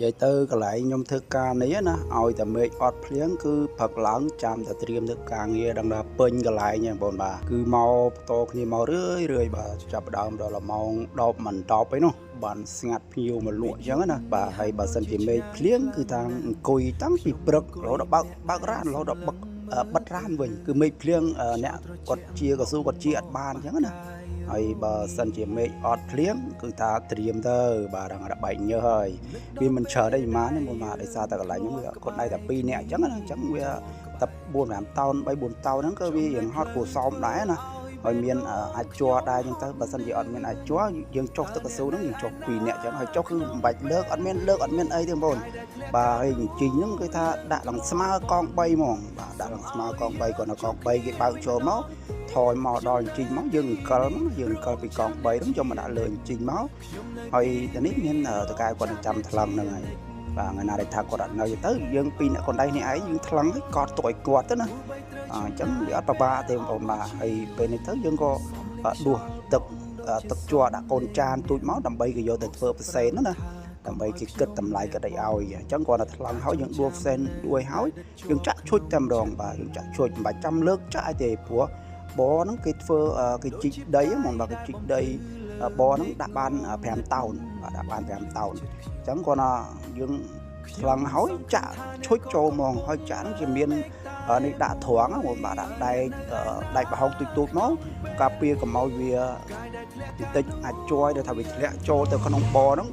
vậy tư cái lại nhom thức ca này á ôiแต่ make hot เพลียงគឺផឹកឡើងចាំតែត្រៀមធ្វើការងារដល់ពេញកន្លែងហ្នឹងបងបាទគឺមកតគ្នាមករឿយបាទចាប់ដើមដល់ម៉ោង10មិន10អីនោះបានស្ងាត់ភ្ញៀវមកលក់អញ្ចឹងណាបាទហើយបើសិនជា make ភ្លៀងគឺតាំងអង្គុយតាំងពីព្រឹករហូតដល់បើករានរហូតដល់បិទរានវិញគឺ make ភ្លៀងអ្នកគាត់ជាកស៊ូគាត់ជាអត់បានអញ្ចឹងណាហើយបើសិនជាមេឃអត់ភ្លៀងគឺថាត្រៀមទៅបាទដល់បែកញើសហើយវាមិនច្រើនទេម៉ានទេមកដោយសារតែកន្លែងហ្នឹងវាគាត់ដៃតែ2នាក់អញ្ចឹងណាអញ្ចឹងវាតែ4 5តោន3 4តោនហ្នឹងគឺវារៀងហត់គួរសមដែរណាហើយមានអាចជ័រដែរអញ្ចឹងទៅបើសិនជាអត់មានអាចជ័រយើងចុះទឹកកស៊ូហ្នឹងយើងចុះ2នាក់អញ្ចឹងហើយចុះគឺមិនបាច់លើកអត់មានអីទេបងបាទហើយជីងហ្នឹងគឺថាដាក់ឡើងស្មើកង3ហ្មងបាទដាក់ឡើងស្មើកង3គាត់នៅកង3គេបើកចូលមកថយមកដល់ជីងមកយើងអង្គលពីកង3ហ្នឹងយកមកដាក់លើជីងមកហើយតានេះមានតកែគាត់ចាំថ្លឹងហ្នឹងហើយបាទថ្ងៃណាដែលថាគាត់អត់នៅទៅយើងពីរអ្នកคนដៃនេះឯងយើងថ្លឹងឲ្យកត់ទុកឲ្យគាត់ទៅណាអញ្ចឹងវាអត់ប្របាទេបងប្អូនបាទហើយពេលនេះទៅយើងក៏ដួសទឹកជ័រដាក់កូនចានទូចមកដើម្បីគេយកទៅធ្វើផ្សេងណាដើម្បីគេគិតតម្លៃក៏ដេកឲ្យអញ្ចឹងគាត់ទៅថ្លឹងហើយយើងដួសផ្សេងដួសឲ្យយើងចាក់ឈុចតែម្ដងបាទយើងចាក់ឈុចមិនបាច់ចាំលើកចាក់ឲ្យទេព្រោះបហ្នឹងគេធ្វើគេជីកដីហ្មងដល់គេជីកដីបហ្នឹងដាក់បាន5តោនបាទដាក់បាន5តោនអញ្ចឹងគាត់ថាយើងថ្លឹងហើយចាក់ឈុចចូលហ្មងហើយចាក់ហ្នឹងជាមាននេះដាក់ត្រង់ហ្មងបាទដាក់ដែកប្រហុកទូចមកការពារកុំឲ្យវាបន្តិចអាចជួយដល់ថាវាធ្លាក់ចូលទៅក្នុងបហ្នឹង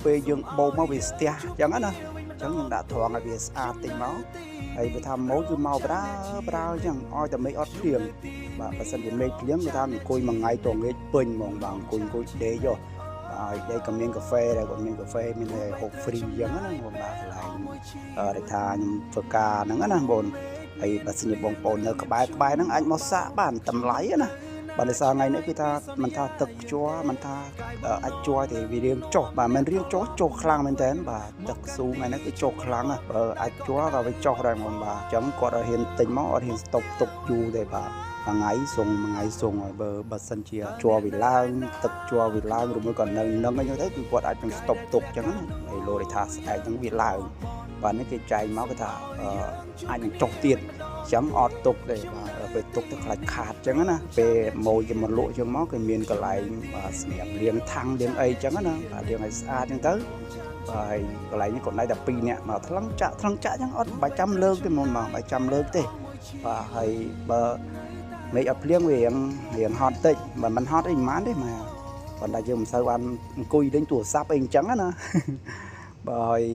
ពេលយើងបោមកវាស្ទះអញ្ចឹងណាអញ្ចឹងយើងដាក់ត្រង់ឲ្យវាស្អាតតិចមកហើយវាថាម៉ូគឺមកប្រើអញ្ចឹងឲ្យតែមេឃអត់ភ្លៀងបាទបើសិនជាមេឃភ្លៀងគេថាអង្គុយមួយថ្ងៃតងមេឃពេញហ្មងបាទអង្គុយដេកយកហើយដេកក៏មានកាហ្វេដែរគាត់មានកាហ្វេមានហូបហ្វ្រីអញ្ចឹងណាបងបាទកន្លែងដែលថាខ្ញុំធ្វើការហ្នឹងណាបងហើយបើសិនជាបងប្អូននៅក្បែរហ្នឹងអាចមកសាកបានតម្លៃណាបាទដោយសារថ្ងៃនេះគឺថាមិនថាទឹកជ័រមិនថាអាចជ័រទេវារៀងចុះបាទមិនរៀងចុះខ្លាំងមែនតើបាទទឹកស៊ូថ្ងៃនេះគឺចុះខ្លាំងណាបើអាចជ័រក៏វាចុះដែរហ្មងបាទអញ្ចឹងគាត់ឲ្យហ៊ានទិញមកអត់ហ៊ានស្តុកទុកយូរទេបាទមួយថ្ងៃសុងហើយបើសិនជាជ័រវាឡើងទឹកជ័រវាឡើងឬមួយក៏នៅនឹងអីទៅគឺគាត់អាចនឹងស្តុកទុកអញ្ចឹងណាហើយលោថាស្អែកហ្នឹងវាឡើងបាទនេះគេចែងមកគេថាអាចនឹងចុះទៀតអញ្ចឹងអត់ទុកទេបាទពេលទុកទៅខ្លាចខាតអញ្ចឹងណាពេលម៉ូយគេមកលក់អញ្ចឹងមកគេមានកន្លែងសម្រាប់លាងថាំងលាងអីអញ្ចឹងណាបាទលាងឲ្យស្អាតអញ្ចឹងទៅហើយកន្លែងនេះគាត់ដៃតែ2នាក់មកថ្លឹងចាក់អញ្ចឹងអត់បាច់ចាំលើកទេមកបាច់ចាំលើកទេបាទហើយបើមេឃអត់ភ្លៀងវារៀងហត់តិចមិនហត់អីប៉ុន្មានទេមកប៉ុន្តែយើងមិនសូវបានអង្គុយលេងទូរស័ព្ទអីអញ្ចឹងណាបាទ